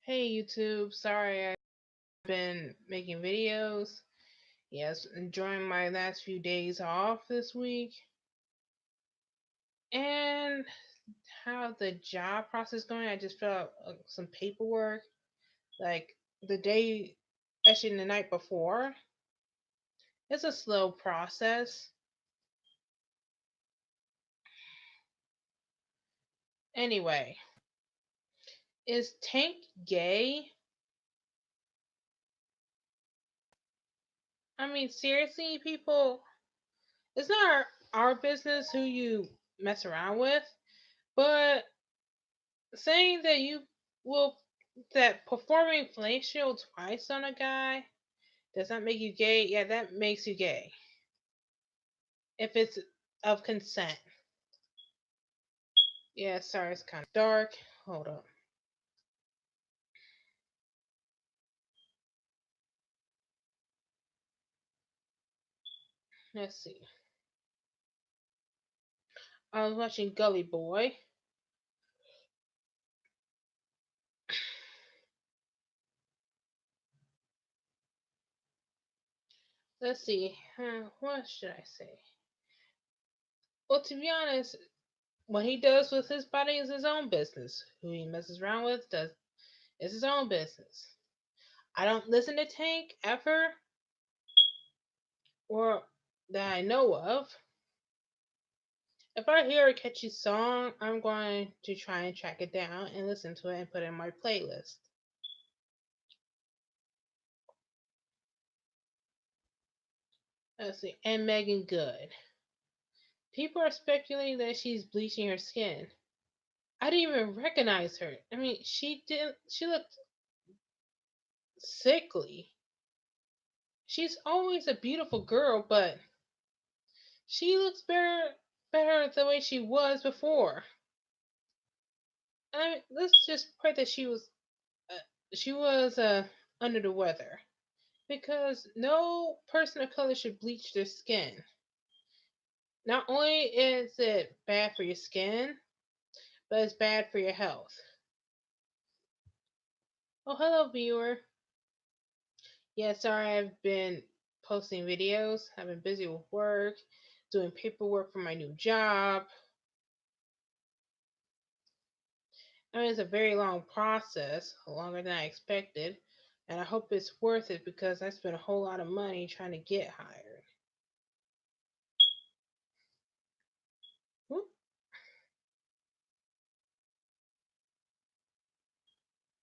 Hey YouTube, sorry I've been making videos. Yes, enjoying my last few days off this week. And how the job process going, I just filled out some paperwork like the day, actually the night before. It's a slow process. Anyway, is Tank gay? I mean, seriously, people, it's not our business who you mess around with, but saying that you will that performing fellatio twice on a guy does not make you gay. Yeah, that makes you gay if it's of consent. Yeah, sorry, it's kind of dark. Hold up. Let's see. I was watching Gully Boy. Let's see. What should I say? Well, to be honest, what he does with his body is his own business. Who he messes around with does is his own business. I don't listen to Tank ever, or that I know of. If I hear a catchy song, I'm going to try and track it down and listen to it and put it in my playlist. Let's see. And Megan Good. People are speculating that she's bleaching her skin. I didn't even recognize her. I mean, she didn't. She looked sickly. She's always a beautiful girl, but she looks better the way she was before. I mean, let's just pray that uh, she was under the weather, because no person of color should bleach their skin. Not only is it bad for your skin, but it's bad for your health. Oh, hello, viewer. Yeah, sorry I've been posting videos. I've been busy with work, doing paperwork for my new job. I mean, it's a very long process, longer than I expected, and I hope it's worth it because I spent a whole lot of money trying to get hired. Whoop.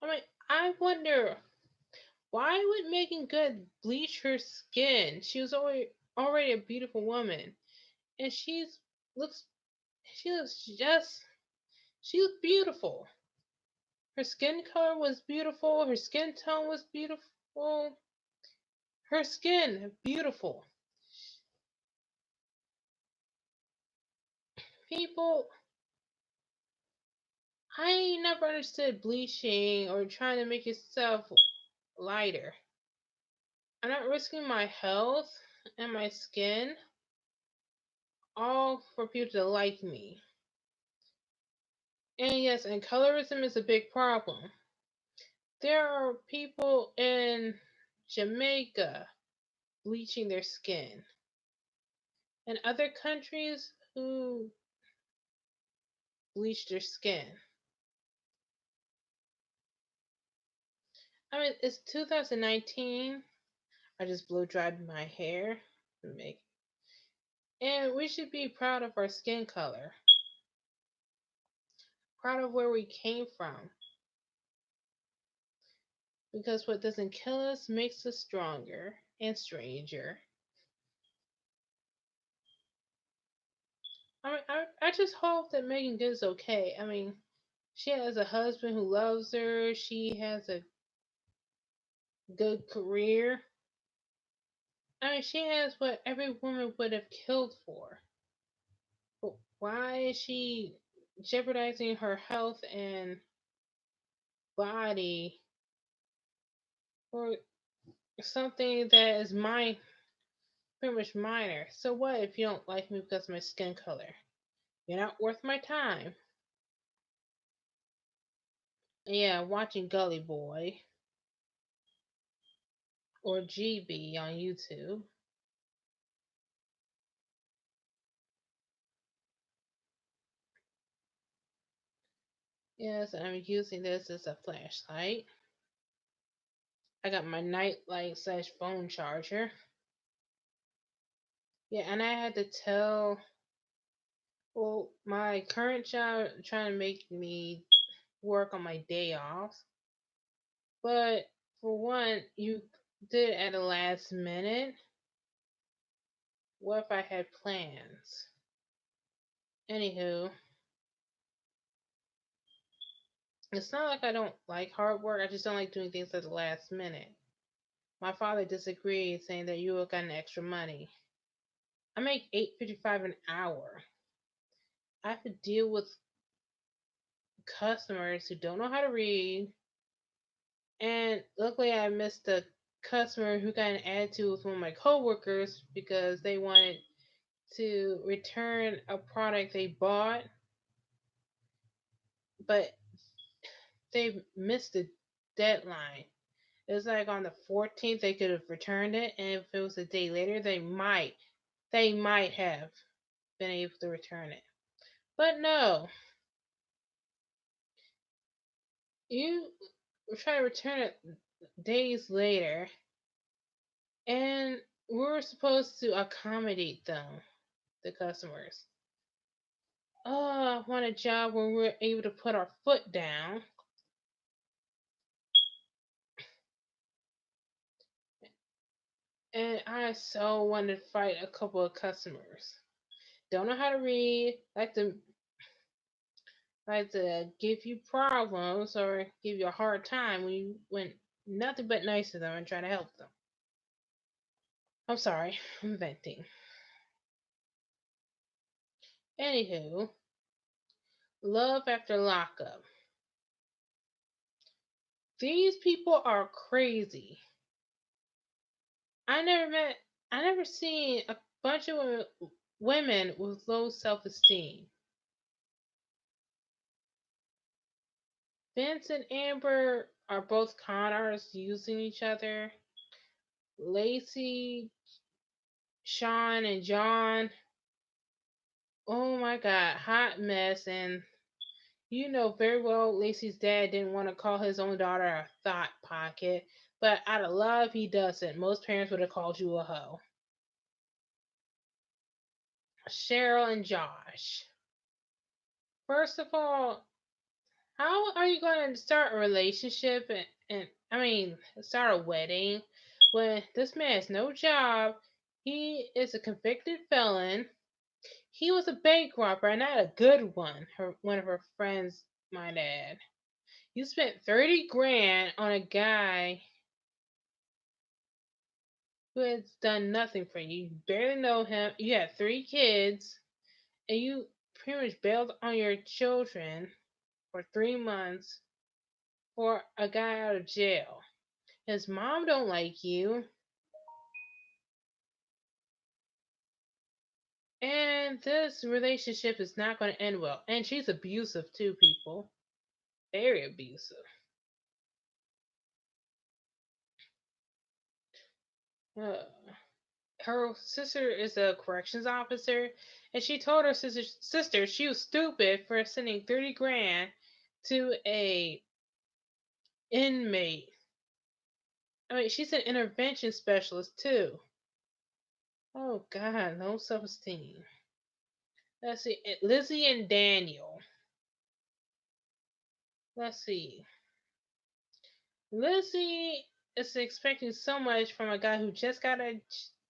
I mean, I wonder, why would Megan Good bleach her skin? She was already a beautiful woman, and looks she looks just she looked beautiful. Her skin color was beautiful. Her skin tone was beautiful. Her skin beautiful. People, I never understood bleaching or trying to make yourself lighter. I'm not risking my health and my skin all for people to like me. And yes, and colorism is a big problem. There are people in Jamaica bleaching their skin, and other countries who bleach their skin. I mean, it's 2019. I just blow dried my hair and make, and we should be proud of our skin color, proud of where we came from, because what doesn't kill us makes us stronger and stranger. I just hope that Megan Good is okay. I mean, she has a husband who loves her. She has a good career. I mean, she has what every woman would have killed for. But why is she jeopardizing her health and body for something that is pretty much minor? So what if you don't like me because of my skin color? You're not worth my time. Yeah, watching Gully Boy or GB on YouTube. Yes, I'm using this as a flashlight. I got my nightlight slash phone charger. Yeah, and I had to tell, well, my current job trying to make me work on my day off. But for one, you did it at the last minute. What if I had plans? Anywho, it's not like I don't like hard work. I just don't like doing things at the last minute. My father disagreed, saying that you will get extra money. I make $8.55 an hour. I have to deal with customers who don't know how to read, and luckily I missed a customer who got an attitude with one of my coworkers because they wanted to return a product they bought, but they missed the deadline. It was like on the 14th they could have returned it, and if it was a day later, they might have been able to return it. But no, you try to return it days later, and we were supposed to accommodate them, the customers. Oh, I want a job where we're able to put our foot down. And I so wanted to fight a couple of customers. Don't know how to read, like to give you problems or give you a hard time when you went nothing but nice to them and try to help them. I'm sorry, I'm venting. Anywho, love after lockup. These people are crazy. I never met, I never seen a bunch of women with low self esteem. Vince and Amber are both con artists using each other. Lacey, Sean, and John. Oh my god, hot mess. And you know very well Lacey's dad didn't want to call his own daughter a thought pocket, but out of love, he doesn't. Most parents would have called you a hoe. Cheryl and Josh. First of all, how are you going to start a relationship and I mean, start a wedding when this man has no job? He is a convicted felon. He was a bank robber, and not a good one. One of her friends might add. You spent 30 grand on a guy who has done nothing for you. You barely know him. You have 3 kids, and you pretty much bailed on your children for 3 months for a guy out of jail. His mom don't like you, and this relationship is not going to end well. And she's abusive too, people. Very abusive. Uh, her sister is a corrections officer, and she told her sister she was stupid for sending 30 grand to a inmate. I mean, she's an intervention specialist too. Oh God, no self-esteem. Let's see, Lizzie and Daniel. Let's see. Lizzie is expecting so much from a guy who just got out of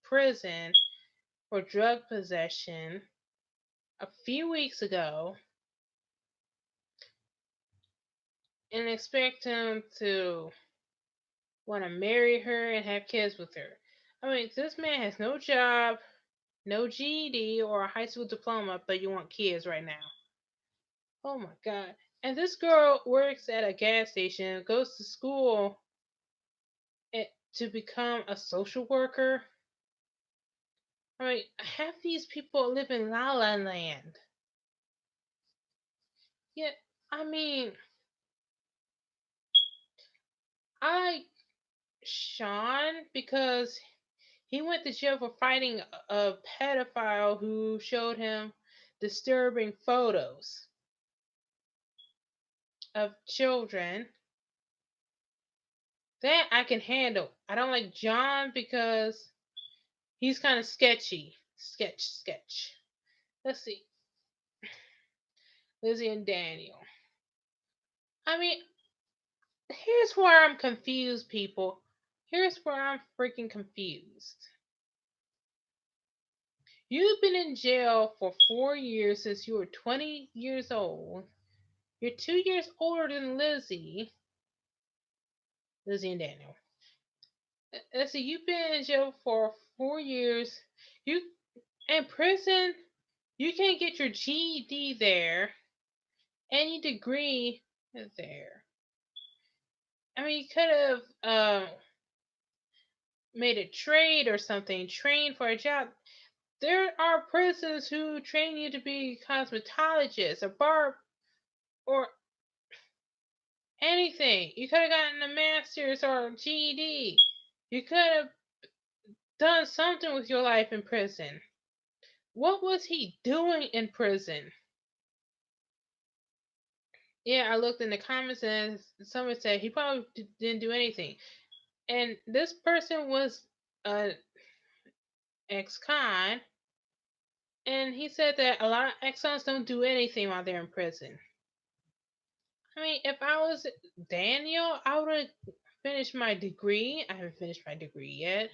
prison for drug possession a few weeks ago, and expect him to want to marry her and have kids with her. I mean, this man has no job, no GED or a high school diploma, but you want kids right now. Oh my God. And this girl works at a gas station, goes to school to become a social worker. I mean, half these people live in La La Land. Yeah, I mean, I like Sean because he went to jail for fighting a pedophile who showed him disturbing photos of children. That I can handle. I don't like John because he's kind of sketchy. Sketch. Let's see. Lizzie and Daniel. I mean, here's where I'm confused, people. Here's where I'm freaking confused. You've been in jail for 4 years since you were 20 years old. You're 2 years older than Lizzie and Daniel. Let's see, you've been in jail for 4 years. You in prison. You can't get your GED there, any degree there. I mean, you could have made a trade or something, trained for a job. There are prisons who train you to be cosmetologists or barb or anything. You could have gotten a master's or GED. You could have done something with your life in prison. What was he doing in prison? Yeah, I looked in the comments and someone said he probably didn't do anything. And this person was an ex-con, and he said that a lot of ex-cons don't do anything while they're in prison. I mean, if I was Daniel, I would have finished my degree. I haven't finished my degree yet.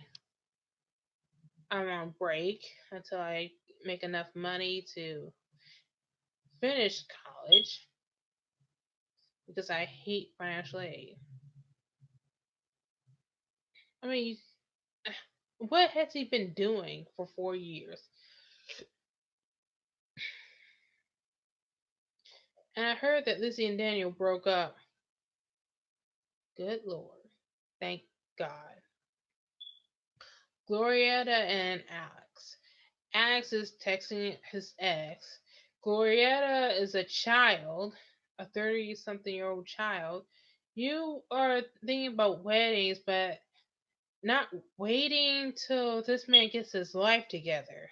I'm on break until I make enough money to finish college because I hate financial aid. I mean, what has he been doing for 4 years? And I heard that Lizzie and Daniel broke up. Good Lord. Thank God. Glorietta and Alex. Alex is texting his ex. Glorietta is a child, a 30-something-year-old child. You are thinking about weddings, but not waiting till this man gets his life together.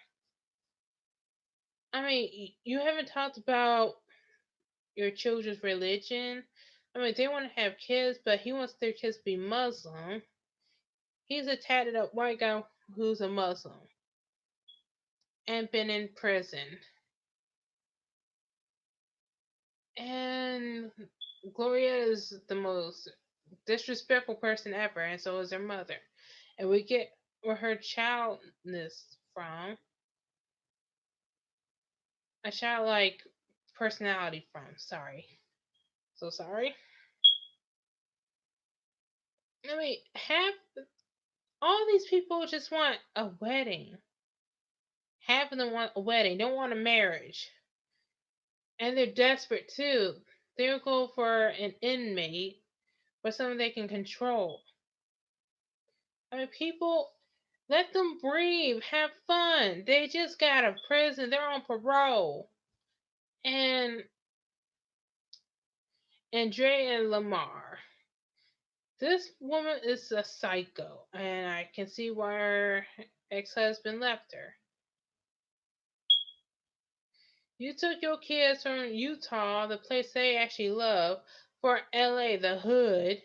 I mean, you haven't talked about your children's religion. I mean, they want to have kids, but he wants their kids to be Muslim. He's a tatted up white guy who's a Muslim and been in prison. And Gloria is the most disrespectful person ever, and so is her mother. And we get where her childness from, a childlike personality from. Sorry. So sorry. I mean, half all these people just want a wedding. Half of them want a wedding, don't want a marriage. And they're desperate too. They'll go for an inmate or someone they can control. I mean, people, let them breathe, have fun. They just got out of prison, they're on parole. And Andre and Lamar. This woman is a psycho, and I can see why her ex-husband left her. You took your kids from Utah, the place they actually love, for LA, the hood,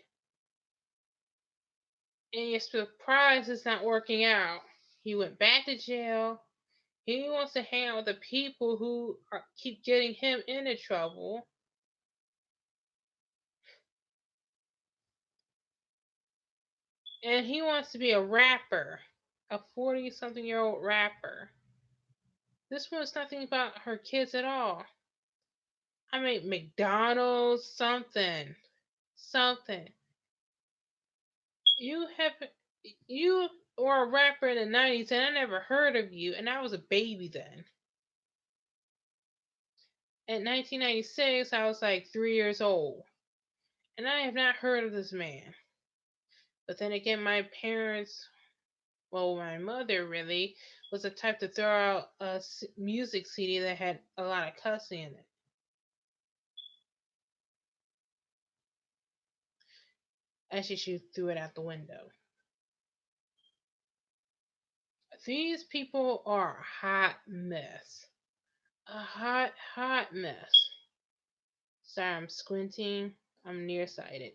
and you're surprised it's not working out. He went back to jail. He wants to hang out with the people who keep getting him into trouble. And he wants to be a rapper, a 40-something-year-old rapper. This one's nothing about her kids at all. I mean, McDonald's, something. Something. You have you were a rapper in the 90s and I never heard of you and I was a baby then. In 1996 I was like 3 years old and I have not heard of this man. But then again, my parents, well, my mother really was the type to throw out a music CD that had a lot of cussing in it. Actually, she threw it out the window. These people are a hot mess. A hot, hot mess. Sorry, I'm squinting. I'm nearsighted.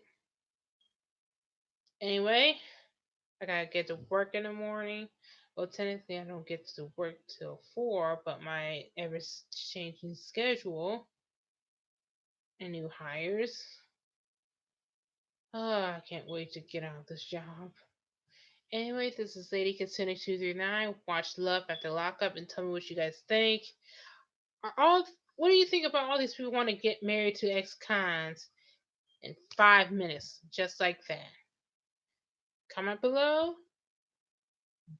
Anyway, I gotta get to work in the morning. Well, technically, I don't get to work till 4, but my ever changing schedule and new hires. Oh, I can't wait to get out of this job. Anyway, this is Lady Consenting 239. Watch Love After Lockup and tell me what you guys think. Are all What do you think about all these people want to get married to ex-cons in 5 minutes, just like that? Comment below.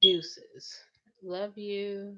Deuces. Love you.